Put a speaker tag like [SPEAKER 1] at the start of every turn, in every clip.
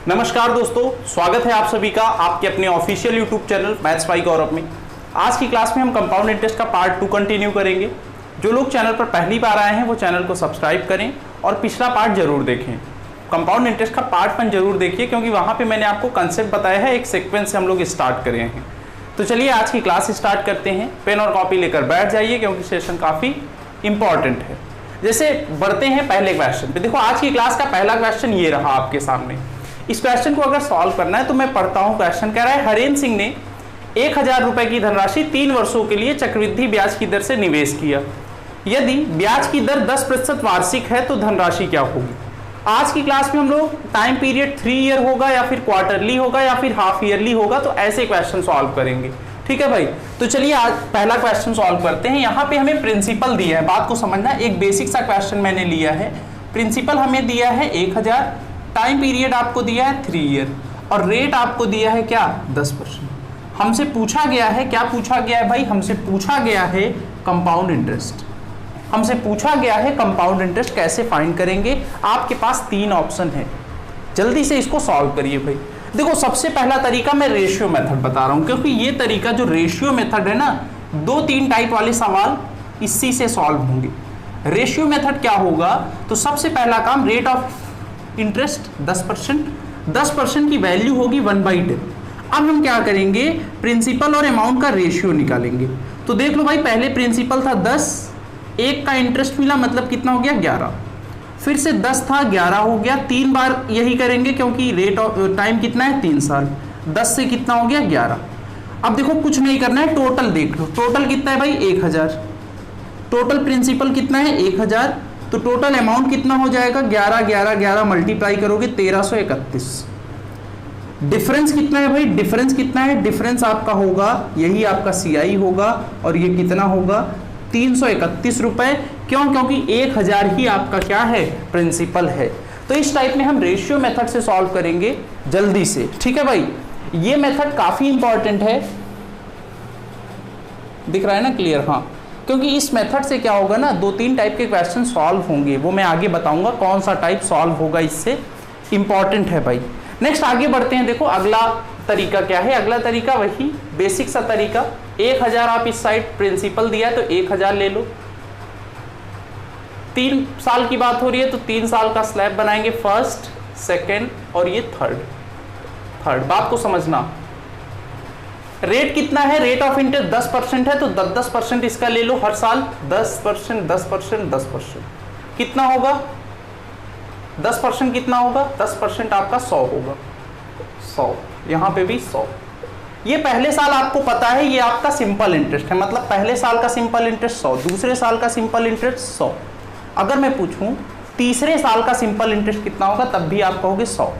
[SPEAKER 1] नमस्कार दोस्तों, स्वागत है आप सभी का आपके अपने official YouTube channel maths by Gaurav में। आज की क्लास में हम कंपाउंड इंटरेस्ट का पार्ट 2 कंटिन्यू करेंगे। जो लोग चैनल पर पहली बार आए हैं वो चैनल को सब्सक्राइब करें और पिछला पार्ट जरूर देखें। कंपाउंड इंटरेस्ट का पार्ट 1 जरूर देखिए, क्योंकि वहाँ पर मैंने आपको कंसेप्ट बताया है, एक सीक्वेंस से हम लोग स्टार्ट करे हैं। तो चलिए आज की क्लास स्टार्ट करते हैं। पेन और कॉपी लेकर बैठ जाइए, क्योंकि सेशन काफ़ी इंपॉर्टेंट है। जैसे बढ़ते हैं पहले क्वेश्चन पे। देखो आज की क्लास का पहला क्वेश्चन ये रहा आपके सामने। इस क्वेश्चन को अगर सॉल्व करना है तो मैं पढ़ता हूं। क्वेश्चन कह रहा है हरेंद्र सिंह ने 1000 रुपए की धनराशि 3 वर्षों के लिए चक्रवृद्धि ब्याज की दर से निवेश किया। यदि ब्याज की दर 10% वार्षिक है तो धनराशि क्या होगी। आज की क्लास में हम लोग टाइम पीरियड 3 ईयर होगा या फिर क्वार्टरली होगा या फिर हाफ ईयरली होगा, तो ऐसे क्वेश्चन सॉल्व करेंगे। ठीक है भाई, तो चलिए आज पहला क्वेश्चन सॉल्व करते हैं। यहाँ पे हमें प्रिंसिपल दिया है, बात को समझना। एक बेसिक सा क्वेश्चन मैंने लिया है। प्रिंसिपल हमें दिया है 1000, टाइम पीरियड आपको दिया है 3 ईयर और रेट आपको दिया है क्या 10%। हमसे पूछा गया है, क्या पूछा गया है भाई, हमसे पूछा गया है कंपाउंड इंटरेस्ट। हमसे पूछा गया है कंपाउंड इंटरेस्ट कैसे फाइंड करेंगे। आपके पास 3 ऑप्शन है, जल्दी से इसको सॉल्व करिए भाई। देखो सबसे पहला तरीका मैं रेशियो मेथड बता रहा हूं, क्योंकि ये तरीका जो रेशियो मेथड है ना, 2-3 टाइप वाले सवाल इसी से सॉल्व होंगे। रेशियो मेथड क्या होगा, तो सबसे पहला काम रेट ऑफ इंटरेस्ट 10% की वैल्यू होगी 1/10। अब हम क्या करेंगे, प्रिंसिपल और अमाउंट का रेशियो निकालेंगे। तो देख लो भाई, पहले प्रिंसिपल था 10, 1 का इंटरेस्ट मिला, मतलब कितना हो गया 11। फिर से 10 था 11 हो गया। 3 बार यही करेंगे, क्योंकि रेट ऑफ टाइम कितना है 3 साल। 10 से कितना हो गया 11। अब देखो कुछ नहीं करना है, टोटल देख लो। टोटल कितना है भाई 1000। टोटल प्रिंसिपल कितना है 1000, तो टोटल अमाउंट कितना हो जाएगा 11 11 11 मल्टीप्लाई करोगे 1331। डिफरेंस कितना है भाई, डिफरेंस कितना है, डिफरेंस आपका होगा यही आपका CI होगा, और ये कितना होगा 331 रुपए। क्यों, क्योंकि 1000 ही आपका क्या है प्रिंसिपल है। तो इस टाइप में हम रेशियो मेथड से सॉल्व करेंगे जल्दी से। ठीक है भाई, ये मेथड काफी इंपॉर्टेंट है। दिख रहा है ना क्लियर, हाँ, क्योंकि इस मेथड से क्या होगा ना, 2-3 टाइप के क्वेश्चन सॉल्व होंगे। वो मैं आगे बताऊंगा कौन सा टाइप सॉल्व होगा, इससे इंपॉर्टेंट है भाई। नेक्स्ट आगे बढ़ते हैं। देखो अगला तरीका क्या है, अगला तरीका वही बेसिक सा तरीका। 1000 आप इस साइड प्रिंसिपल दिया है तो 1000 ले लो। 3 साल की बात हो रही है तो 3 साल का स्लैब बनाएंगे, फर्स्ट, सेकेंड और ये थर्ड। बात को समझना। रेट कितना है, रेट ऑफ इंटरेस्ट 10% है तो 10% इसका ले लो हर साल। 10%, 10%, 10% कितना होगा, 10% कितना होगा, 10% आपका 100 होगा। 100 यहां पे भी 100। ये पहले साल आपको पता है, ये आपका सिंपल इंटरेस्ट है, मतलब पहले साल का सिंपल इंटरेस्ट 100, दूसरे साल का सिंपल इंटरेस्ट 100। अगर मैं पूछूं तीसरे साल का सिंपल इंटरेस्ट कितना होगा, तब भी आप कहोगे 100।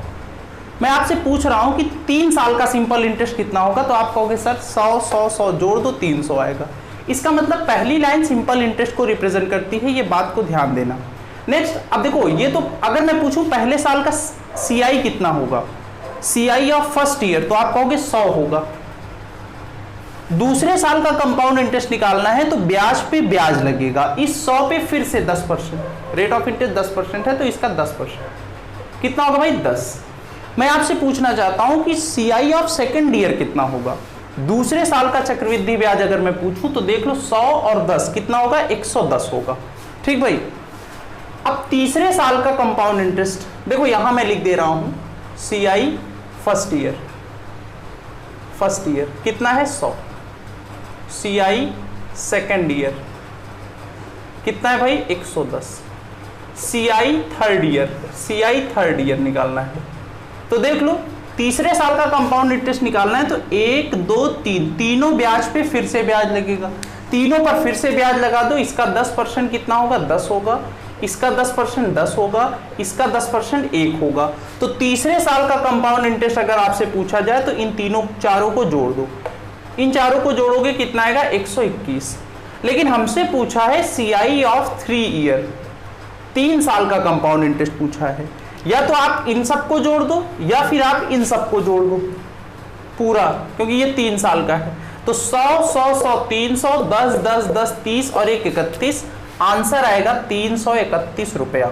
[SPEAKER 1] मैं आपसे पूछ रहा हूं कि 3 साल का सिंपल इंटरेस्ट कितना होगा, तो आप कहोगे सर 100 100 100 जोड़ दो 300 आएगा। इसका मतलब पहली लाइन सिंपल इंटरेस्ट को रिप्रेजेंट करती है, ये बात को ध्यान देना। नेक्स्ट, अब देखो ये तो अगर मैं पूछूं पहले साल का CI कितना होगा, CI ऑफ फर्स्ट ईयर, तो आप कहोगे 100 होगा। दूसरे साल का कंपाउंड इंटरेस्ट निकालना है तो ब्याज पे ब्याज लगेगा, इस 100 पे फिर से 10%। रेट ऑफ इंटरेस्ट 10% है तो इसका 10% कितना होगा भाई 10। मैं आपसे पूछना चाहता हूं कि CI ऑफ सेकेंड ईयर कितना होगा। दूसरे साल का चक्रवृद्धि ब्याज अगर मैं पूछूं तो देख लो 100 और 10 कितना होगा 110 होगा। ठीक भाई, अब तीसरे साल का कंपाउंड इंटरेस्ट देखो यहां मैं लिख दे रहा हूं CI फर्स्ट ईयर कितना है 100। CI सेकेंड ईयर कितना है भाई 110। CI थर्ड ईयर निकालना है तो देख लो तीसरे साल का कंपाउंड इंटरेस्ट निकालना है तो 1 2 3 तीनों ब्याज पे फिर से ब्याज लगेगा। तीनों पर फिर से ब्याज लगा दो, इसका 10% कितना होगा 10 होगा, इसका 10% 10 होगा, इसका 10% 1 होगा। तो तीसरे साल का कंपाउंड इंटरेस्ट अगर आपसे पूछा जाए तो इन तीनों चारों को जोड़ दो। इन चारों को जोड़ोगे कितना आएगा 121। लेकिन हमसे पूछा है CI ऑफ 3 ईयर, 3 साल का कंपाउंड इंटरेस्ट पूछा है। या तो आप इन सबको जोड़ दो या फिर आप इन सबको जोड़ दो पूरा, क्योंकि ये 3 साल का है। तो 100 100 100 300 10 10 10 30 और 1 31, आंसर आएगा 331 रुपया।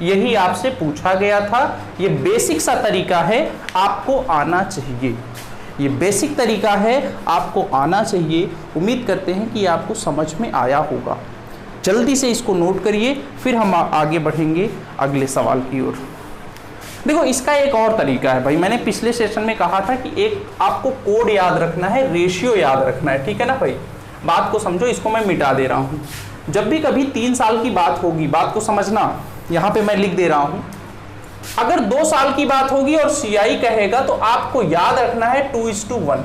[SPEAKER 1] यही आपसे पूछा गया था। ये बेसिक सा तरीका है, आपको आना चाहिए। ये बेसिक तरीका है, आपको आना चाहिए। उम्मीद करते हैं कि आपको समझ में आया होगा। जल्दी से इसको नोट करिए, फिर हम आगे बढ़ेंगे अगले सवाल की ओर। देखो इसका एक और तरीका है भाई, मैंने पिछले सेशन में कहा था कि एक आपको कोड याद रखना है, रेशियो याद रखना है, ठीक है ना भाई। बात को समझो, इसको मैं मिटा दे रहा हूँ। जब भी कभी 3 साल की बात होगी, बात को समझना, यहाँ पे मैं लिख दे रहा हूँ। अगर 2 साल की बात होगी और CI कहेगा तो आपको याद रखना है 2:1।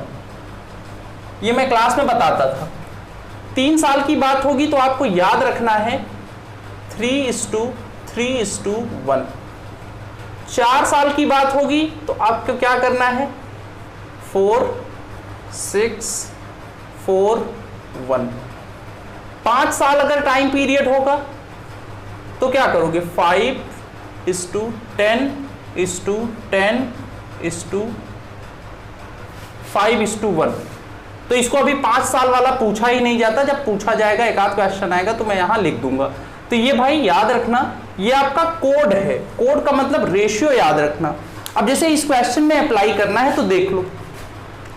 [SPEAKER 1] ये मैं क्लास में बताता था। 3 साल की बात होगी तो आपको याद रखना है 3:3:1। 4 साल की बात होगी तो आपको क्या करना है 4:6:4:1। 5 साल अगर टाइम पीरियड होगा तो क्या करोगे 5:10:10:5:1। तो इसको अभी 5 साल वाला पूछा ही नहीं जाता, जब पूछा जाएगा एक आध क्वेश्चन आएगा तो मैं यहां लिख दूंगा। तो ये भाई याद रखना, ये आपका कोड है। कोड का मतलब रेशियो याद रखना। अब जैसे इस क्वेश्चन में अप्लाई करना है तो देख लो,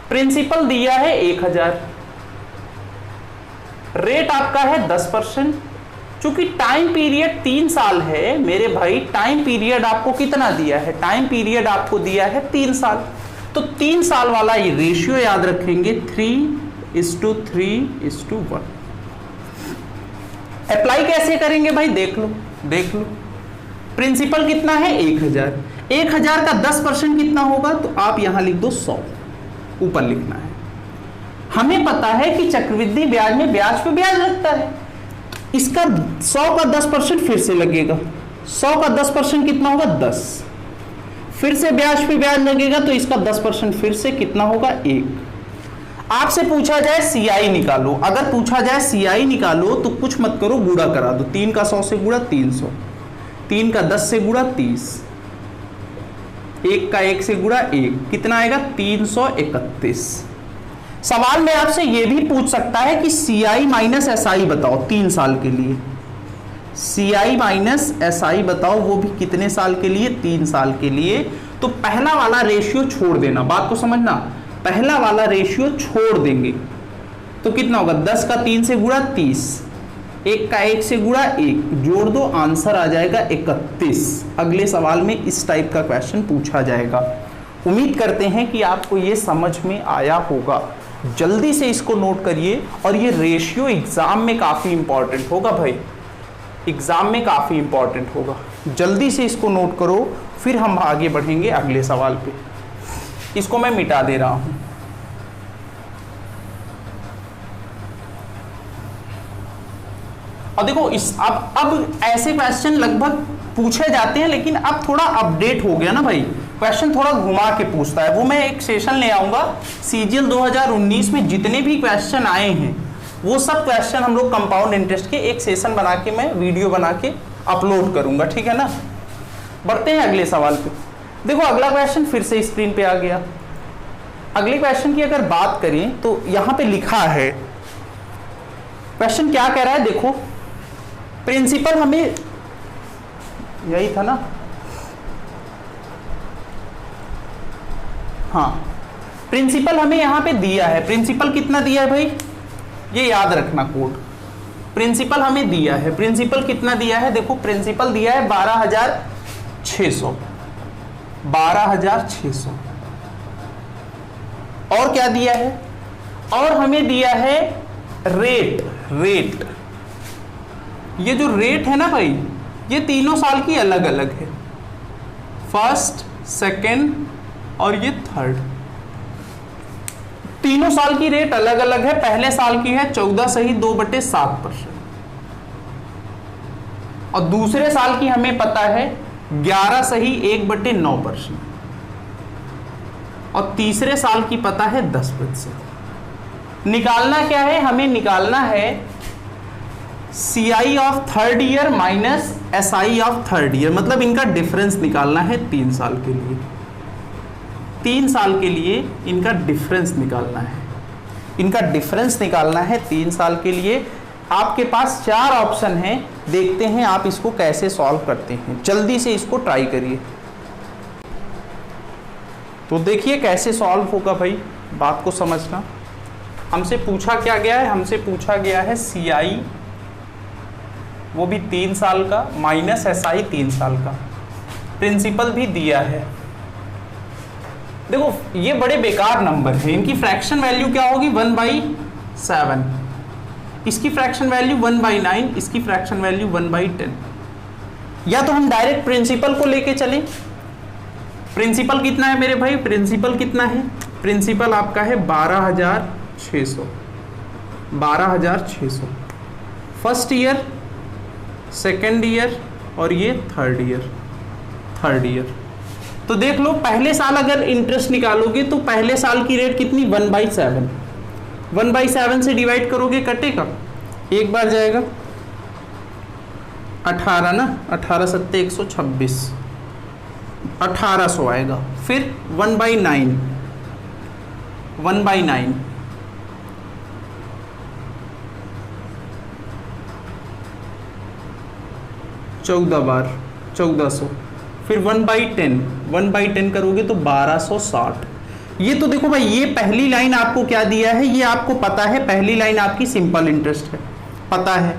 [SPEAKER 1] प्रिंसिपल दिया है 1000, रेट आपका है 10%। चूंकि टाइम पीरियड 3 साल है मेरे भाई, टाइम पीरियड आपको कितना दिया है, टाइम पीरियड आपको दिया है 3 साल। तो 3 साल वाला ये रेशियो याद रखेंगे 3:3:1। अप्लाई कैसे करेंगे भाई, देख लो देख लो। प्रिंसिपल कितना है 1000, 1000 का 10% कितना होगा, तो आप यहां लिख दो 100, ऊपर लिखना है। हमें पता है कि चक्रवृद्धि ब्याज में ब्याज पे ब्याज लगता है, इसका 100 का 10% फिर से लगेगा। 100 का 10% कितना होगा 10, फिर से ब्याज पे ब्याज लगेगा तो इसका 10% फिर से कितना होगा 1। आपसे पूछा जाए CI निकालो, अगर पूछा जाए CI निकालो तो कुछ मत करो, गुणा करा दो। 3 का 100 से गुणा 300, 3 का 10 से गुणा 30, 1 का 1 से गुणा 1, कितना आएगा 331। सवाल में आपसे यह भी पूछ सकता है कि CI माइनस SI बताओ 3 साल के लिए। CI माइनस SI बताओ, वो भी कितने साल के लिए, 3 साल के लिए। तो पहला वाला रेशियो छोड़ देना, बात को समझना, पहला वाला रेशियो छोड़ देंगे तो कितना होगा 10 का 3 से गुणा 30, 1 का 1 से गुणा 1, जोड़ दो, आंसर आ जाएगा 31। अगले सवाल में इस टाइप का क्वेश्चन पूछा जाएगा। उम्मीद करते हैं कि आपको ये समझ में आया होगा। जल्दी से इसको नोट करिए, और ये रेशियो एग्जाम में काफी इंपॉर्टेंट होगा भाई, एग्जाम में काफी इंपॉर्टेंट होगा। जल्दी से इसको नोट करो, फिर हम आगे बढ़ेंगे अगले सवाल पे। इसको मैं मिटा दे रहा हूं। और देखो इस अब ऐसे क्वेश्चन लगभग पूछे जाते हैं, लेकिन अब थोड़ा अपडेट हो गया ना भाई, क्वेश्चन थोड़ा घुमा के पूछता है। वो मैं एक सेशन ले आऊंगा, CGL 2019 में जितने भी क्वेश्चन आए हैं वो सब क्वेश्चन हम लोग कंपाउंड इंटरेस्ट के एक सेशन बना के, मैं वीडियो बना के अपलोड करूंगा, ठीक है ना। बढ़ते हैं अगले सवाल पे। देखो अगला क्वेश्चन फिर से स्क्रीन पे आ गया। अगले क्वेश्चन की अगर बात करें तो यहां पे लिखा है, क्वेश्चन क्या कह रहा है देखो, प्रिंसिपल हमें, यही था ना, हाँ, प्रिंसिपल हमें यहां पे दिया है। प्रिंसिपल कितना दिया है भाई, ये याद रखना कोड। प्रिंसिपल हमें दिया है, प्रिंसिपल कितना दिया है, देखो प्रिंसिपल दिया है 12,600, 12,600। और क्या दिया है, और हमें दिया है रेट। रेट, ये जो रेट है ना भाई, ये तीनों साल की अलग अलग है, फर्स्ट, सेकंड और ये थर्ड। तीनों साल की रेट अलग अलग है। पहले साल की है 14 सही 2/7%, और दूसरे साल की हमें पता है 11 सही 1/9%, और तीसरे साल की पता है 10%। निकालना क्या है, हमें निकालना है CI of third year minus SI of third year, मतलब इनका डिफरेंस निकालना है 3 साल के लिए। 3 साल के लिए इनका डिफरेंस निकालना है, इनका डिफरेंस निकालना है 3 साल के लिए। आपके पास 4 ऑप्शन हैं, देखते हैं आप इसको कैसे सॉल्व करते हैं, जल्दी से इसको ट्राई करिए। तो देखिए कैसे सॉल्व होगा भाई, बात को समझना। हमसे पूछा क्या गया है, हमसे पूछा गया है CI वो भी 3 साल का माइनस SI 3 साल का, प्रिंसिपल भी दिया है। देखो ये बड़े बेकार नंबर है, इनकी फ्रैक्शन वैल्यू क्या होगी 1/7, इसकी फ्रैक्शन वैल्यू 1/9, इसकी फ्रैक्शन वैल्यू 1/10। या तो हम डायरेक्ट प्रिंसिपल को लेके चले। प्रिंसिपल कितना है मेरे भाई, प्रिंसिपल कितना है, प्रिंसिपल आपका है 12,600, 12,600 फर्स्ट ईयर, सेकेंड ईयर और ये थर्ड ईयर। तो देख लो पहले साल अगर इंटरेस्ट निकालोगे तो पहले साल की रेट कितनी 1/7, 1/7 से डिवाइड करोगे कटेगा, एक बार जाएगा 18 ना, 18 सत्ते 126, 1800 आएगा। फिर 1/9, 14 बार 1400, फिर 1/10 करोगे तो 1260। ये तो देखो भाई, ये पहली लाइन आपको क्या दिया है, ये आपको पता है, पहली लाइन आपकी सिंपल इंटरेस्ट है, पता है।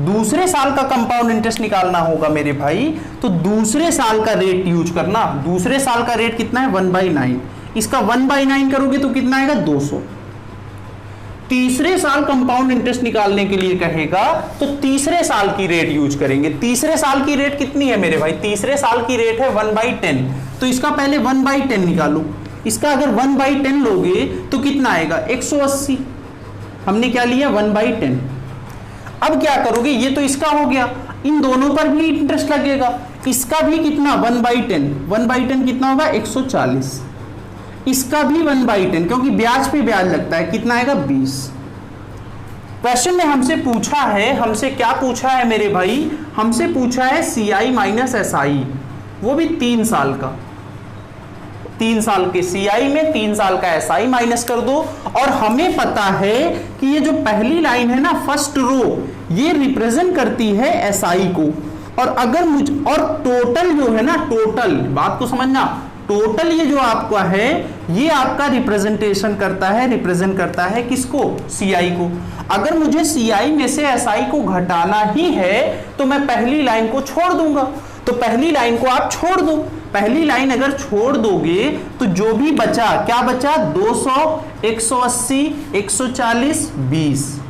[SPEAKER 1] दूसरे साल का कंपाउंड इंटरेस्ट निकालना होगा मेरे भाई, तो दूसरे साल का रेट यूज करना। दूसरे साल का रेट कितना है 1/9, इसका 1/9 करोगे तो कितना आएगा 200। तीसरे साल कंपाउंड इंटरेस्ट निकालने के लिए कहेगा तो तीसरे साल की रेट यूज करेंगे। तीसरे साल की रेट कितनी है मेरे भाई, तीसरे साल की रेट है 1/10, तो इसका पहले 1/10 निकालो। इसका अगर 1/10 लोगे तो कितना आएगा 180, हमने क्या लिया 1/10। अब क्या करोगे, ये तो इसका हो गया, इन दोनों पर भी इंटरेस्ट लगेगा, इसका भी कितना 1/10, 1/10 कितना होगा 140, इसका भी 1/10 क्योंकि ब्याज पे ब्याज लगता है, कितना आएगा 20। क्वेश्चन में हमसे पूछा है, हमसे क्या पूछा है मेरे भाई, हमसे पूछा है CI माइनस SI, वो भी 3 साल का, 3 साल के CI में 3 साल का SI माइनस कर दो। और हमें पता है कि ये जो पहली लाइन है ना, फर्स्ट रो, ये रिप्रेजेंट करती है SI को। और अगर और टोटल जो है ना, टोटल, बात को समझना, टोटल ये जो आपका है ये आपका रिप्रेजेंटेशन करता है, रिप्रेजेंट करता है किसको, CI को। अगर मुझे CI में से SI को घटाना ही है तो मैं पहली लाइन को छोड़ दूंगा, तो पहली लाइन को आप छोड़ दो। पहली लाइन अगर छोड़ दोगे तो जो भी बचा, क्या बचा 200, 180, 140, 20,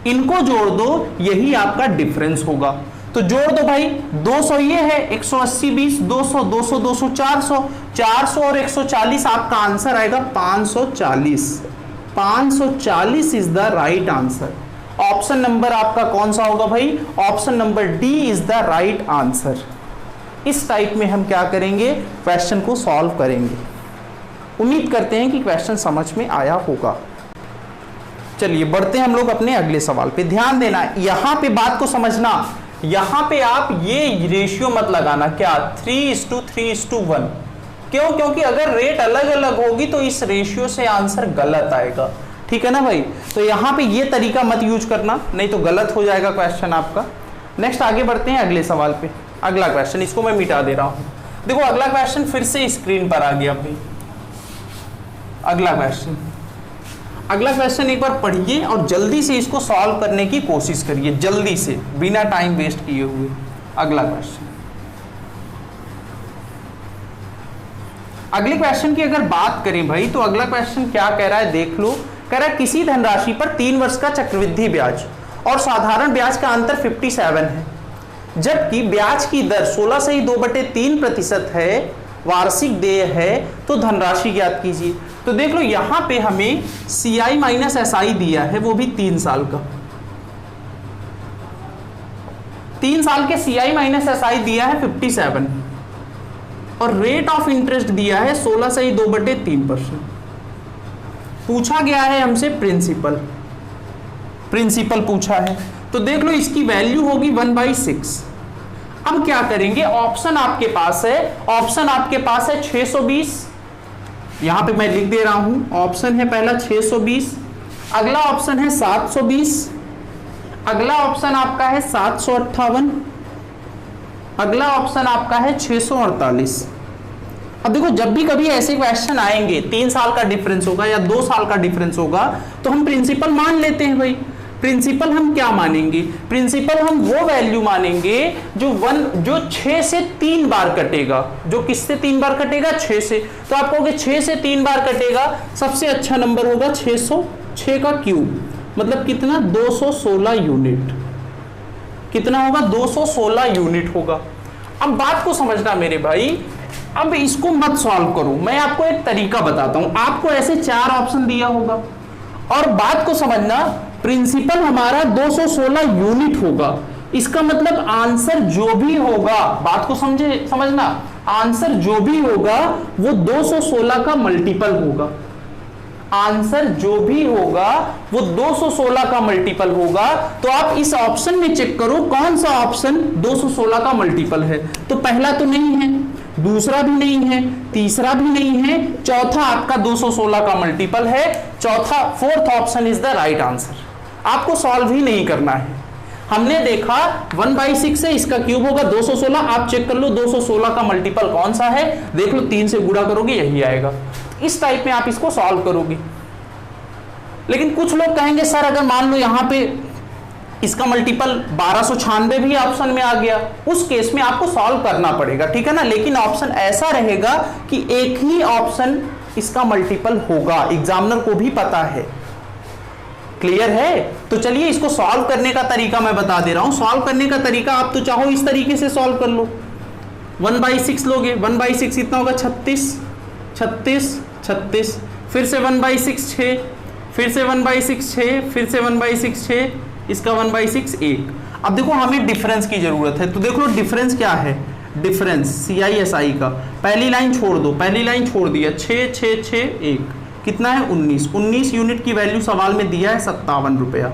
[SPEAKER 1] इनको जोड़ दो, यही आपका डिफरेंस होगा। तो जोड़ दो भाई, 200 ये है, 180, 20, 200, 200, 200, 400, 400 और 140, आपका आंसर आएगा 540। 540 is the right answer. Option number आपका कौन सा होगा भाई, option number D is the right answer. इस टाइप में हम क्या करेंगे, क्वेश्चन को सॉल्व करेंगे। उम्मीद करते हैं कि क्वेश्चन समझ में आया होगा। चलिए बढ़ते हैं हम लोग अपने अगले सवाल पे। ध्यान देना, यहां पे बात को समझना, यहां पे आप ये रेशियो मत लगाना, क्या 3:3:1। क्यों, क्योंकि अगर रेट अलग अलग होगी तो इस रेशियो से आंसर गलत आएगा, ठीक है ना भाई। तो यहां पे ये तरीका मत यूज करना, नहीं तो गलत हो जाएगा क्वेश्चन आपका। नेक्स्ट आगे बढ़ते हैं अगले सवाल पे। अगला क्वेश्चन, इसको मैं मिटा दे रहा हूं। देखो अगला क्वेश्चन फिर से स्क्रीन पर आ गया भाई। अगला क्वेश्चन एक बार पढ़िए और जल्दी से इसको सॉल्व करने की कोशिश करिए, जल्दी से, बिना टाइम वेस्ट किए हुए। अगला क्वेश्चन, अगले क्वेश्चन की अगर बात करें भाई तो अगला क्वेश्चन क्या कह रहा है देख लो। कह रहा है किसी धनराशि पर 3 वर्ष का चक्रवृद्धि ब्याज और साधारण ब्याज का अंतर 57 है, जबकि ब्याज की दर 16 से 2/3% है, वार्षिक देय है, तो धनराशि ज्ञात कीजिए। तो देख लो यहां पे हमें CI माइनस SI दिया है, वो भी 3 साल का। 3 साल के CI माइनस SI दिया है 57 और रेट ऑफ इंटरेस्ट दिया है 16 से 2/3%। पूछा गया है हमसे प्रिंसिपल पूछा है, तो देख लो इसकी वैल्यू होगी 1/6। अब क्या करेंगे, ऑप्शन आपके पास है, ऑप्शन आपके पास है 620, यहां पे मैं लिख दे रहा हूं, ऑप्शन है पहला 620, अगला ऑप्शन है 720, अगला ऑप्शन आपका है 758, अगला ऑप्शन आपका है 648। अब देखो जब भी कभी ऐसे क्वेश्चन आएंगे 3 साल का डिफरेंस होगा या 2 साल का डिफरेंस होगा तो हम प्रिंसिपल मान लेते हैं भाई। प्रिंसिपल हम क्या मानेंगे? प्रिंसिपल हम वो वैल्यू मानेंगे जो 6 से 3 बार कटेगा। जो किससे 3 बार कटेगा? 6 से। तो आप कहोगे 6 से 3 बार कटेगा, सबसे अच्छा नंबर होगा 606 का क्यूब, मतलब कितना? 216 यूनिट। कितना होगा? 216 यूनिट होगा। अब बात को समझना मेरे भाई, अब इसको मत सॉल्व करो, मैं आपको एक तरीका बताता हूं। आपको ऐसे 4 ऑप्शन दिया होगा और बात को समझना, प्रिंसिपल हमारा 216 यूनिट होगा। इसका मतलब आंसर जो भी होगा, बात को समझना, आंसर जो भी होगा वो 216 का मल्टीपल होगा। आंसर जो भी होगा वो 216 का मल्टीपल होगा। तो आप इस ऑप्शन में चेक करो कौन सा ऑप्शन 216 का मल्टीपल है। तो पहला तो नहीं है, दूसरा भी नहीं है, तीसरा भी नहीं है, चौथा आपका 216 का मल्टीपल है। चौथा, fourth option is the right answer. आपको सॉल्व ही नहीं करना है। हमने देखा 1/6 है, इसका क्यूब होगा 216। आप चेक कर लो 216 का मल्टीपल कौन सा है, देख लो, 3 से गुणा करोगे यही आएगा। इस टाइप में आप इसको सॉल्व करोगे। लेकिन कुछ लोग कहेंगे सर अगर मान लो यहां पे इसका मल्टीपल 1296 भी ऑप्शन में आ गया, उस केस में आपको सॉल्व करना पड़ेगा, ठीक है ना। लेकिन ऑप्शन ऐसा रहेगा कि एक ही ऑप्शन इसका मल्टीपल होगा, एग्जामिनर को भी पता है। क्लियर है? तो चलिए इसको सॉल्व करने का तरीका मैं बता दे रहा हूं। सॉल्व करने का तरीका आप तो चाहो इस तरीके से सॉल्व कर लो। 1/6 लोगे, 1/6 कितना होगा? 36, 36, 36, फिर से 1/6 6, फिर से 1/6 6, फिर से 1/6 6, इसका 1/6 1। अब देखो हमें डिफरेंस की जरूरत है, तो देखो डिफरेंस क्या है? डिफरेंस CISI का पहली लाइन छोड़ दो, पहली लाइन छोड़ दिया, 6 6 6 1, कितना है? 19। 19 यूनिट की वैल्यू सवाल में दिया है 57 रुपया।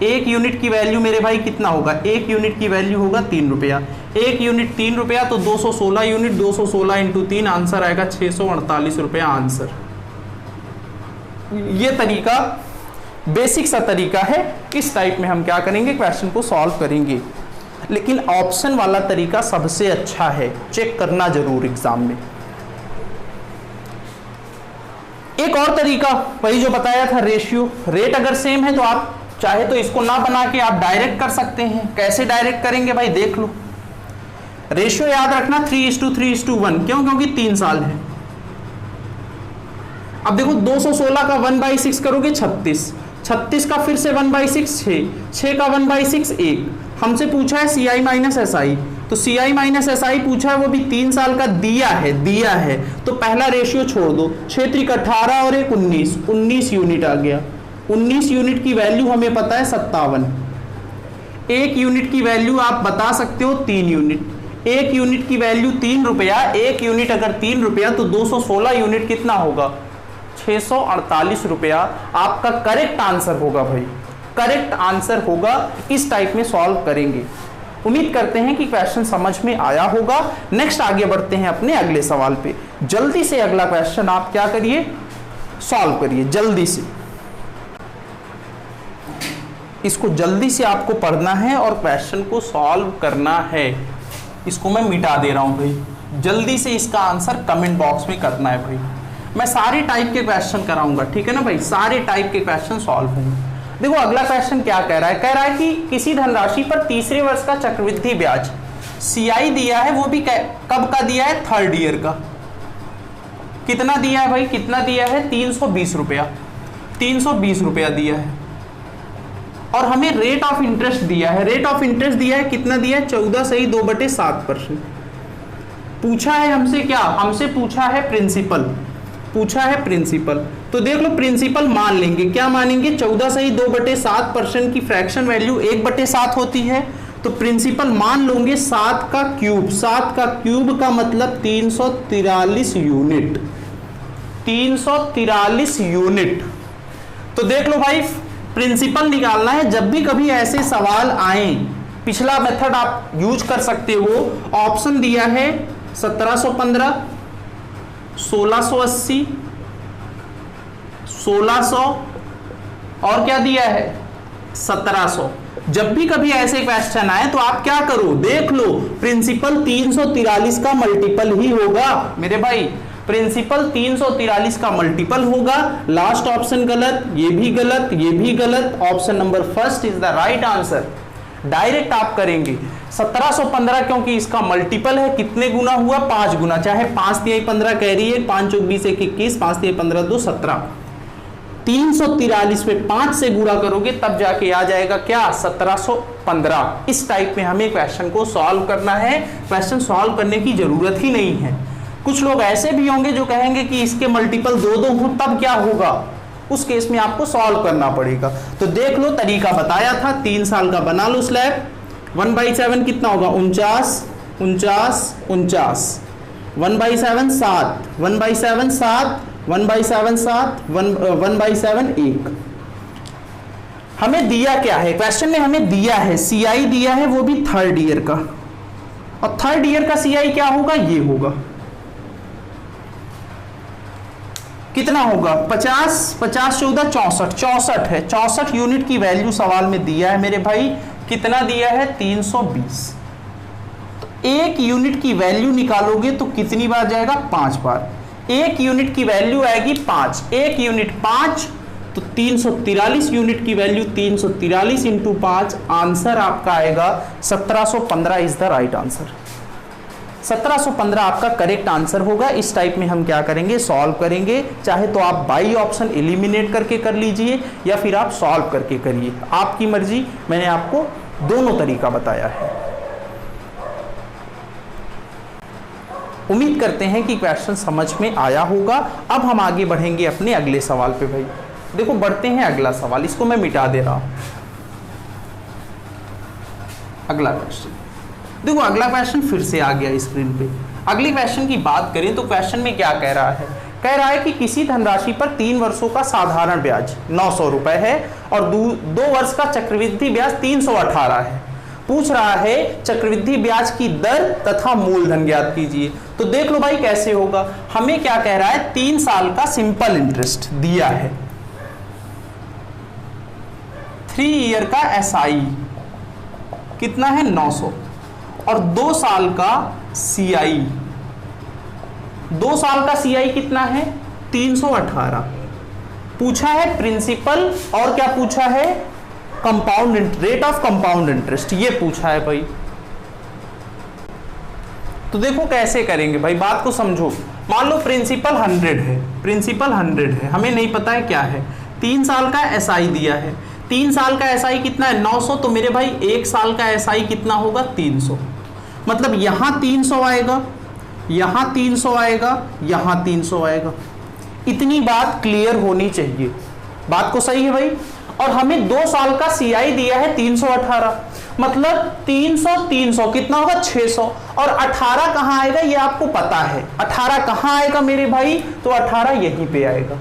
[SPEAKER 1] 1 यूनिट की वैल्यू मेरे भाई कितना होगा? 1 यूनिट की वैल्यू होगा 3 रुपया। 1 यूनिट 3 रुपया, तो 216 यूनिट, 216 इंटू 3, आंसर आएगा 648 रुपया आंसर। ये तरीका बेसिक सा तरीका है। इस टाइप में हम क्या करेंगे? क्वेश्चन को सॉल्व करेंगे। लेकिन ऑप्शन वाला तरीका सबसे अच्छा है, चेक करना जरूर एग्जाम में। एक और तरीका वही जो बताया था, रेशियो। रेट अगर सेम है तो आप चाहे तो इसको ना बना के आप डायरेक्ट कर सकते हैं। कैसे डायरेक्ट करेंगे भाई? देख लो, रेशियो याद रखना 3:3:1। क्यों? क्योंकि 3 साल है। अब देखो 216 का 1/6 करोगे 36, 36 का फिर से 1/6 6, 6 का 1/6 1। हमसे पूछा है CI-SI, तो CI-SI पूछा है, वो भी 3 साल का दिया है। तो पहला रेशियो छोड़ दो, 6 3 18 और 1 19, 19 यूनिट आ गया। 19 यूनिट की वैल्यू हमें पता है 57। 1 यूनिट की वैल्यू आप बता सकते हो 3 यूनिट। 1 यूनिट की वैल्यू 3 रुपया, 1 यूनिट अगर 3 रुपया तो 216 यूनिट कितना होगा? 648 रुपया आपका करेक्ट आंसर होगा भाई, करेक्ट आंसर होगा। इस टाइप में सॉल्व करेंगे। उम्मीद करते हैं कि क्वेश्चन समझ में आया होगा। नेक्स्ट आगे बढ़ते हैं अपने अगले सवाल पे। जल्दी से अगला क्वेश्चन आप क्या करिए? सॉल्व करिए जल्दी से। इसको जल्दी से आपको पढ़ना है और क्वेश्चन को सॉल्व करना है। इसको मैं मिटा दे रहा हूं भाई, जल्दी से इसका आंसर कमेंट बॉक्स में करना है भाई। मैं सारे टाइप के क्वेश्चन कराऊंगा, ठीक है ना भाई? सारे टाइप के क्वेश्चन सॉल्व होंगे। देखो अगला क्वेश्चन क्या कह रहा है? कह रहा है कि किसी धनराशि पर तीसरे वर्ष का चक्रवृद्धि ब्याज CI दिया है, वो भी कब का दिया है? 3rd ईयर का। कितना दिया है भाई? कितना दिया है? 320 रुपया। 320 रुपया दिया है। और हमें रेट ऑफ इंटरेस्ट दिया है। रेट ऑफ इंटरेस्ट दिया है, कितना दिया है? 14/2/7%। पूछा है हमसे क्या? हमसे पूछा है प्रिंसिपल, पूछा है प्रिंसिपल। तो देख लो प्रिंसिपल मान लेंगे, क्या मानेंगे? 14/2/7% की फ्रैक्शन वैल्यू 1/7 होती है, तो प्रिंसिपल मान लोगे 7 का क्यूब। 7 का क्यूब का मतलब 343 यूनिट। 343 यूनिट। तो देख लो भाई, प्रिंसिपल निकालना है। जब भी कभी ऐसे सवाल आए, पिछला मेथड आप यूज कर सकते हो। ऑप्शन दिया है 1715, 1680, 1600 और क्या दिया है? 1700। जब भी कभी ऐसे क्वेश्चन आए तो आप क्या करो, देख लो प्रिंसिपल 343 का मल्टीपल ही होगा मेरे भाई, प्रिंसिपल 343 का मल्टीपल होगा। लास्ट ऑप्शन गलत, ये भी गलत, ये भी गलत, option number first is the right answer. Direct आप करेंगे 1715 क्योंकि इसका मल्टीपल है, कितने गुना हुआ, 5 गुना, चाहे 5 तिहाई 15 कह रही है, 5 चौक 20 1 21, 5 तिहाई 15 2 17, 343 में 5 से गुणा करोगे तब जाके आ जाएगा क्या, 1715। इस टाइप में हमें क्वेश्चन को सॉल्व करना है, क्वेश्चन सॉल्व करने की जरूरत ही नहीं है। कुछ लोग ऐसे भी होंगे जो कहेंगे कि इसके मल्टीपल 2 हो तब क्या होगा, उस केस में आपको सॉल्व करना पड़ेगा। तो देख लो तरीका बताया था, 3 साल का बना लो स्लैब। 1/7 कितना होगा, 49 49 49, 1/7 7, 1/7 7, 1/7 7, 1/7 1। हमें दिया क्या है, क्वेश्चन में हमें दिया है CI दिया है, वो भी थर्ड ईयर का, और थर्ड ईयर का CI क्या होगा, ये होगा, कितना होगा, 50 50 14 64 64 है, 64 यूनिट की वैल्यू सवाल में दिया है मेरे भाई, कितना दिया है, 320। तो 1 यूनिट की वैल्यू निकालोगे तो कितनी बार जाएगा, 5 बार। 1 यूनिट की वैल्यू आएगी 5, 1 यूनिट 5, तो 343 यूनिट की वैल्यू 343 इंटू 5, आंसर आपका आएगा 1715 इज द राइट आंसर। 1715 आपका करेक्ट आंसर होगा। इस टाइप में हम क्या करेंगे, सॉल्व करेंगे। चाहे तो आप बाई ऑप्शन एलिमिनेट करके कर लीजिए या फिर आप सॉल्व करके करिए, आपकी मर्जी। मैंने आपको दोनों तरीका बताया है। उम्मीद करते हैं कि क्वेश्चन समझ में आया होगा। अब हम आगे बढ़ेंगे अपने अगले सवाल पे भाई। देखो बढ़ते हैं अगला सवाल, इसको मैं मिटा दे रहा हूं। अगला क्वेश्चन देखो, अगला क्वेश्चन फिर से आ गया स्क्रीन पे। अगले क्वेश्चन की बात करें तो क्वेश्चन में क्या कह रहा है, कह रहा है कि किसी धनराशि पर 3 वर्षों का साधारण ब्याज 900 रुपए है और 2 वर्ष का चक्रवृद्धि ब्याज 318 है। पूछ रहा है चक्रवृद्धि ब्याज की दर तथा मूलधन ज्ञात कीजिए। तो देख लो भाई कैसे होगा। हमें क्या कह रहा है, 3 साल का सिंपल इंटरेस्ट दिया है, 3 ईयर का SI कितना है 900, और 2 साल का CI, 2 साल का CI कितना है 318। पूछा है प्रिंसिपल और क्या पूछा है, compound rate of compound interest, ये पूछा है भाई। तो देखो कैसे करेंगे भाई, बात को समझो। मान लो प्रिंसिपल 100 है, प्रिंसिपल 100 है, हमें नहीं पता है क्या है। 3 साल का SI दिया है, 3 साल का SI कितना है 900, तो मेरे भाई 1 साल का SI कितना होगा 300। मतलब यहां 300 आएगा, यहां 300 आएगा, यहां 300 आएगा। इतनी बात क्लियर होनी चाहिए, बात को सही है भाई। और हमें 2 साल का CI दिया है 318, मतलब 300 300 कितना होगा 600, और 18 कहां आएगा ये आपको पता है। 18 कहां आएगा मेरे भाई, तो 18 यहीं पे आएगा।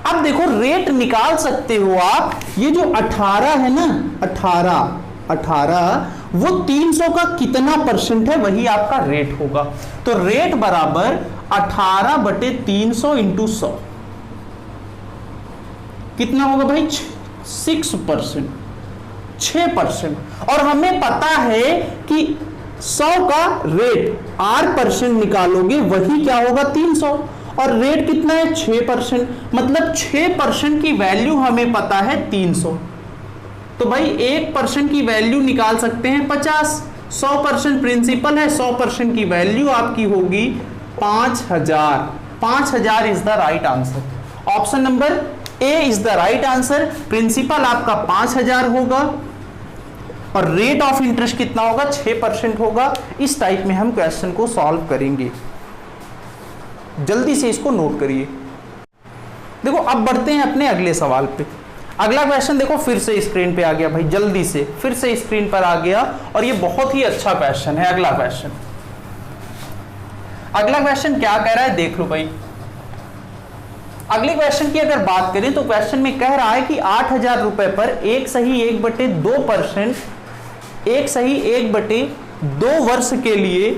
[SPEAKER 1] अब देखो रेट निकाल सकते हो आप, ये जो 18 है ना, 18 वो 300 का कितना परसेंट है वही आपका रेट होगा। तो रेट बराबर 18/300 इंटू 100 कितना होगा भाई 6%, 6%। और हमें पता है कि 100 का रेट R% निकालोगे वही क्या होगा 300, और रेट कितना है 6%, मतलब 6% की वैल्यू हमें पता है 300। तो भाई 1% की वैल्यू निकाल सकते हैं 50, 100% प्रिंसिपल है, 100% की वैल्यू आपकी होगी 5000। 5000 is the right answer. Option number A is the right answer. Principal आपका 5000 होगा और रेट ऑफ इंटरेस्ट कितना होगा 6% होगा। इस टाइप में हम क्वेश्चन को सॉल्व करेंगे, जल्दी से इसको नोट करिए। देखो अब बढ़ते हैं अपने अगले सवाल पे। अगला क्वेश्चन देखो फिर से स्क्रीन पे आ गया भाई, जल्दी से फिर से स्क्रीन पर आ गया, और ये बहुत ही अच्छा क्वेश्चन है। अगला क्वेश्चन क्या कह रहा है देख लो भाई। अगले क्वेश्चन की अगर बात करें तो क्वेश्चन में कह रहा है कि 8000 रुपए पर 1/2%, 1/2 वर्ष के लिए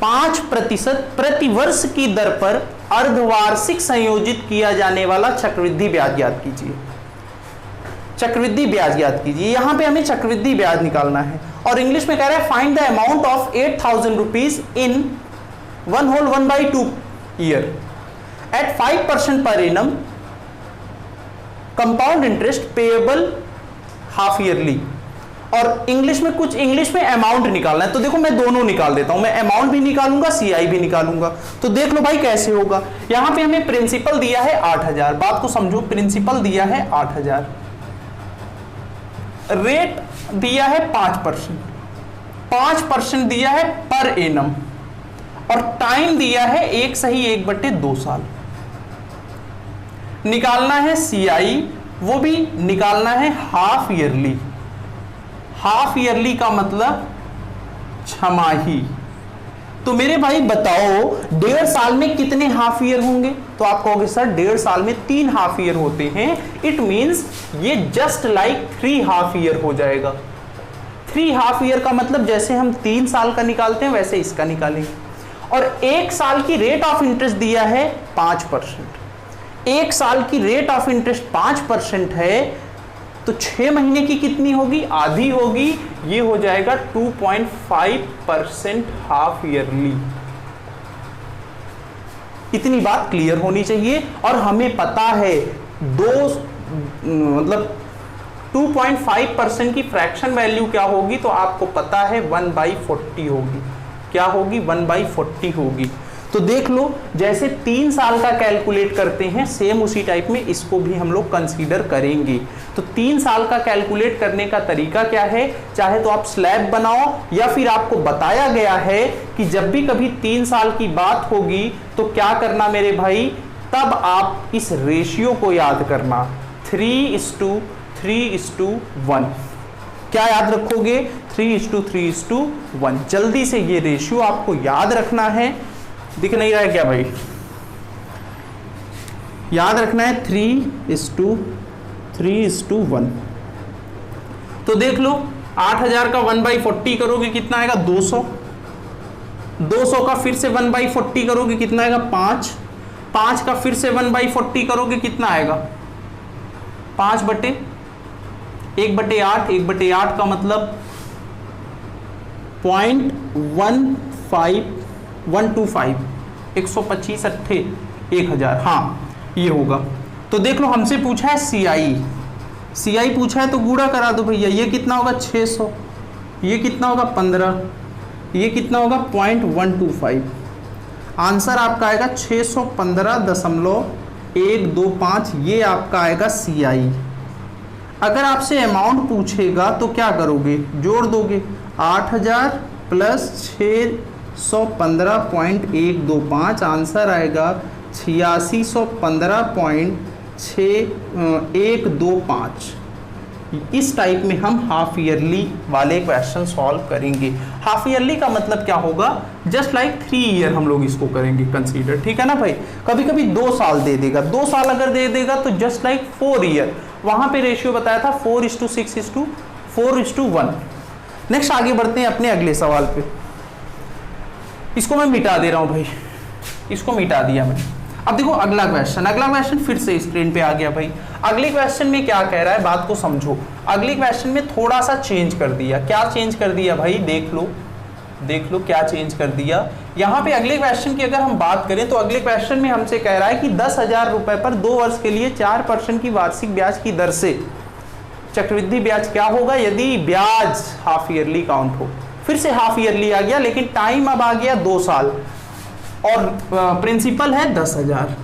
[SPEAKER 1] 5% प्रति वर्ष की दर पर अर्धवार्षिक संयोजित किया जाने वाला चक्रवृद्धि ब्याज ज्ञात कीजिए। चक्रवृद्धि ब्याज ज्ञात कीजिए। यहां पे हमें चक्रवृद्धि ब्याज निकालना है और इंग्लिश में कह रहा है find the amount of 8,000 rupees in 1/2 year at 5% per annum compound interest payable half yearly. और इंग्लिश में अमाउंट निकालना है। तो देखो मैं दोनों निकाल देता हूं, मैं अमाउंट भी निकालूंगा, सीआई भी निकालूंगा। तो देख लो भाई कैसे होगा। यहां पे हमें प्रिंसिपल दिया है 8,000, बात को समझो, प्रिंसिपल दिया है 8,000, रेट दिया है 5% दिया है पर एनम, और टाइम दिया है 1/1/2 साल। निकालना है सीआई, वो भी निकालना है हाफ ईयरली। हाफ ईयरली का मतलब छमाही। तो मेरे भाई बताओ 1.5 साल में कितने हाफ ईयर होंगे? तो आप कहोगे सर 1.5 साल में 3 हाफ ईयर होते हैं। इट मींस ये जस्ट लाइक 3 हाफ ईयर हो जाएगा। 3 हाफ ईयर का मतलब जैसे हम 3 साल का निकालते हैं वैसे इसका निकालेंगे। और 1 साल की रेट ऑफ इंटरेस्ट दिया है 5%। 1 साल की रेट ऑफ इंटरेस्ट 5% है, तो 6 महीने की कितनी होगी? आधी होगी। ये हो जाएगा 2.5% हाफ ईयरली। इतनी बात क्लियर होनी चाहिए। और हमें पता है 2.5% की फ्रैक्शन वैल्यू क्या होगी? तो आपको पता है 1/40 होगी। क्या होगी? 1/40 होगी। तो देख लो जैसे 3 साल का कैलकुलेट करते हैं सेम उसी टाइप में इसको भी हम लोग कंसीडर करेंगे। तो 3 साल का कैलकुलेट करने का तरीका क्या है? चाहे तो आप स्लैब बनाओ, या फिर आपको बताया गया है कि जब भी कभी 3 साल की बात होगी तो क्या करना मेरे भाई? तब आप इस रेशियो को याद करना, 3:3:1। क्या याद रखोगे? 3:3:1। जल्दी से ये रेशियो आपको याद रखना है। दिख नहीं रहा है क्या भाई? याद रखना है 3:3:1। तो देख लो 8,000 का 1/40 करोगे कितना आएगा? 200। 200 का फिर से 1/40 करोगे कितना आएगा? 5। 5 का फिर से 1/40 करोगे कितना आएगा? 5/1/8। 1/8 का मतलब 0.125 125 अट्ठे 1,000। हाँ ये होगा। तो देख लो हमसे पूछा है सीआई पूछा है तो गुणा करा दो भैया। ये कितना होगा? 600। ये कितना होगा? 15। ये कितना होगा? 0.125। आंसर आपका आएगा 615.125। ये आपका आएगा सीआई। अगर आपसे अमाउंट पूछेगा तो क्या करोगे? जोड़ दोगे। 8,000 प्लस 615.125। आंसर आएगा 8615.6125। इस टाइप में हम हाफ ईयरली वाले क्वेश्चन सॉल्व करेंगे। हाफ ईयरली का मतलब क्या होगा? जस्ट लाइक 3 ईयर हम लोग इसको करेंगे कंसीडर। ठीक है ना भाई? कभी कभी 2 साल दे देगा। 2 साल अगर दे देगा तो जस्ट लाइक 4 ईयर। वहां पे रेशियो बताया था 4:6:4:1। नेक्स्ट आगे बढ़ते हैं अपने अगले सवाल पे। इसको मैं मिटा दे रहा हूं भाई, इसको मिटा दिया मैंने। अब देखो अगला क्वेश्चन फिर से स्क्रीन पे आ गया भाई। अगले क्वेश्चन में क्या कह रहा है? बात को समझो। अगले क्वेश्चन में थोड़ा सा चेंज कर दिया। क्या चेंज कर दिया भाई? देख लो क्या चेंज कर दिया। यहाँ पे अगले क्वेश्चन की अगर हम बात करें तो अगले क्वेश्चन में हमसे कह रहा है कि 10,000 रुपए पर 2 वर्ष के लिए 4% की वार्षिक ब्याज की दर से चक्रवृद्धि ब्याज क्या होगा यदि ब्याज हाफ ईयरली काउंट हो। फिर से हाफ ईयरली आ गया, लेकिन टाइम अब आ गया 2 साल और प्रिंसिपल है 10,000।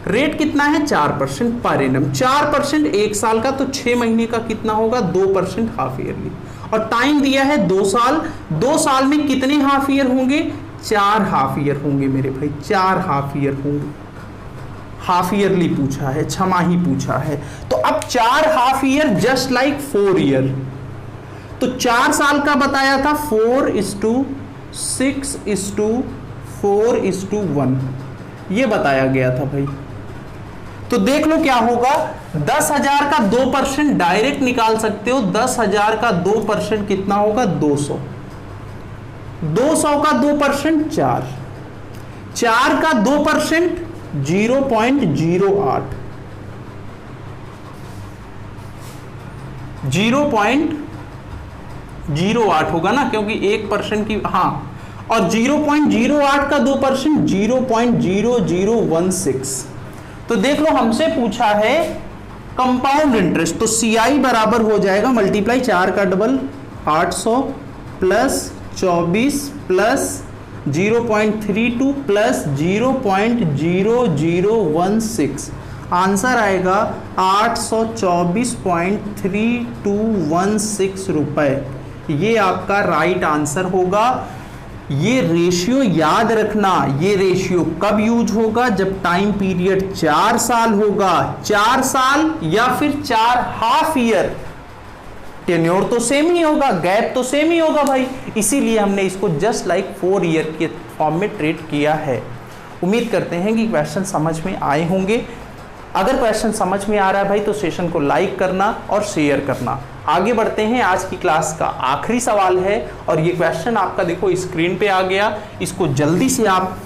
[SPEAKER 1] रेट कितना है? 4% पर एनम। 4% 1 साल का, तो 6 महीने का कितना होगा? 2% हाफ ईयरली। और टाइम दिया है 2 साल। 2 साल में कितने हाफ ईयर होंगे? 4 हाफ ईयर होंगे मेरे भाई, 4 हाफ ईयर होंगे। हाफ ईयरली पूछा है, छमाही पूछा है। तो अब 4 half year just like 4 year. तो 4 साल का बताया था 4:6:4:1 ये बताया गया था भाई। तो देख लो क्या होगा। 10,000 का 2% डायरेक्ट निकाल सकते हो। 10,000 का 2% कितना होगा? 200। 200 का 2% 4। 4 का 2% 0.08। 0.08 होगा ना, क्योंकि 1% की, हाँ, और 0.08 का 2% 0.0016। तो देख लो हमसे पूछा है कंपाउंड इंटरेस्ट, तो CI बराबर हो जाएगा मल्टीप्लाई 4 का double 800 plus 24 plus 0.32 plus 0.0016, answer आएगा 824.3216 रुपए। ये आपका राइट आंसर होगा। ये रेशियो याद रखना, ये रेशियो कब यूज होगा, जब टाइम पीरियड 4 साल होगा, 4 साल या फिर 4 हाफ ईयर। टेन्योर तो सेम ही होगा, गैप तो सेम ही होगा भाई, इसीलिए हमने इसको जस्ट लाइक 4 ईयर के फॉर्म में ट्रीट किया है। उम्मीद करते हैं कि क्वेश्चन समझ में आए होंगे। अगर क्वेश्चन समझ में आ रहा है भाई तो सेशन को लाइक करना और शेयर करना। आगे बढ़ते हैं, आज की क्लास का आखिरी सवाल है और ये क्वेश्चन आपका देखो स्क्रीन पे आ गया, इसको जल्दी से आप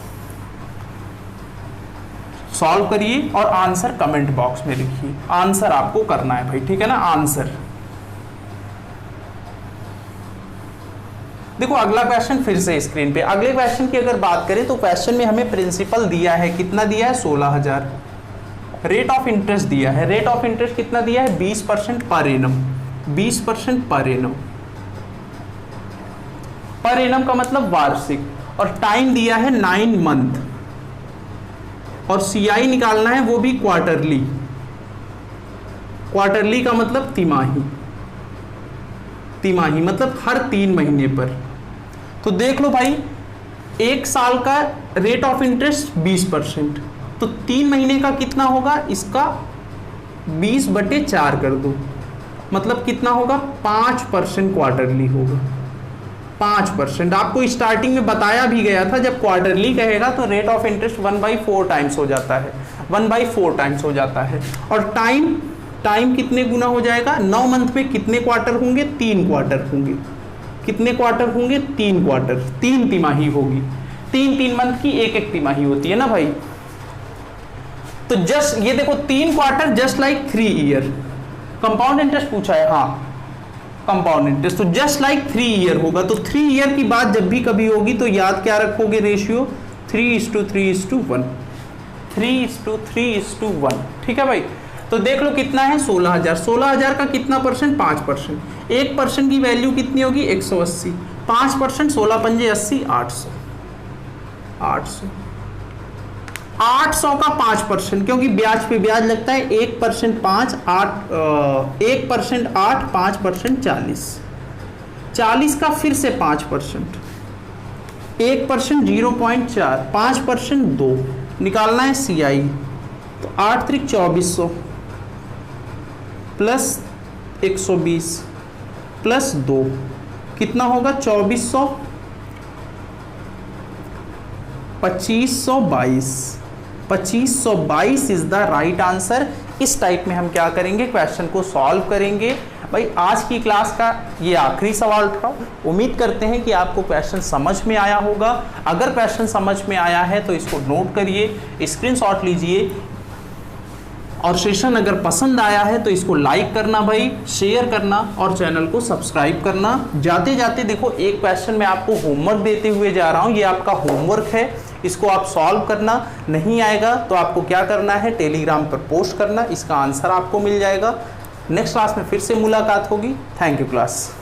[SPEAKER 1] सॉल्व करिए और आंसर कमेंट बॉक्स में लिखिए। आंसर आपको करना है भाई, ठीक है ना, आंसर। देखो अगला क्वेश्चन फिर से स्क्रीन पे। अगले क्वेश्चन की अगर बात करें तो क्वेश्चन में हमें प्रिंसिपल दिया है, कितना दिया है, 16,000। रेट ऑफ इंटरेस्ट दिया है, रेट ऑफ इंटरेस्ट कितना दिया है, 20% per annum, 20% per annum. Per annum का मतलब वार्षिक, और टाइम दिया है 9 मंथ, और CI निकालना है वो भी क्वार्टरली। क्वार्टरली का मतलब तिमाही, तिमाही मतलब हर 3 महीने पर। तो देख लो भाई, 1 साल का रेट ऑफ इंटरेस्ट 20%, तो 3 महीने का कितना होगा, इसका 20/4 कर दो, मतलब कितना होगा, 5% क्वार्टरली होगा। 5% आपको स्टार्टिंग में बताया भी गया था, जब क्वार्टरली कहेगा तो रेट ऑफ इंटरेस्ट 1/4 टाइम्स हो जाता है, 1/4 टाइम्स हो जाता है। और टाइम कितने गुना हो जाएगा, 9 मंथ में कितने क्वार्टर होंगे, 3 क्वार्टर होंगे। कितने क्वार्टर होंगे, 3 क्वार्टर, 3 तिमाही होगी। 3 मंथ की एक तिमाही होती है ना भाई। तो जस्ट ये देखो 3 quarter just like 3 year. Compound interest पूछा है, हाँ कंपाउंड इंटरेस्ट, तो जस्ट लाइक 3 ईयर होगा। तो 3 ईयर की बात जब भी कभी होगी तो याद क्या रखोगे, रेशियो 3:3:1, 3:3:1, ठीक है भाई। तो देख लो कितना है, 16,000। 16,000 का कितना परसेंट, 5%। 1% की वैल्यू कितनी होगी, 180। 5%, 16 पंजे 80, 800। 800 का 5%, क्योंकि ब्याज पे ब्याज लगता है। 1% 5, 1% 8, 5% 40। 40 का फिर से 5%, 1% 0.4, 5% 2, निकालना है CI। तो 8 त्रिक 2400 प्लस 120 प्लस 2 कितना होगा, 2400, 2522। 2522 इज द राइट आंसर। इस टाइप में हम क्या करेंगे, क्वेश्चन को सॉल्व करेंगे। भाई आज की क्लास का ये आखिरी सवाल था। उम्मीद करते हैं कि आपको क्वेश्चन समझ में आया होगा। अगर क्वेश्चन समझ में आया है तो इसको नोट करिए, स्क्रीनशॉट लीजिए, और सेशन अगर पसंद आया है तो इसको लाइक करना भाई, शेयर करना और चैनल को सब्सक्राइब करना। जाते जाते देखो एक क्वेश्चन मैं आपको होमवर्क देते हुए जा रहा हूँ, ये आपका होमवर्क है, इसको आप सॉल्व करना। नहीं आएगा तो आपको क्या करना है, टेलीग्राम पर पोस्ट करना, इसका आंसर आपको मिल जाएगा। नेक्स्ट क्लास में फिर से मुलाकात होगी। Thank you class.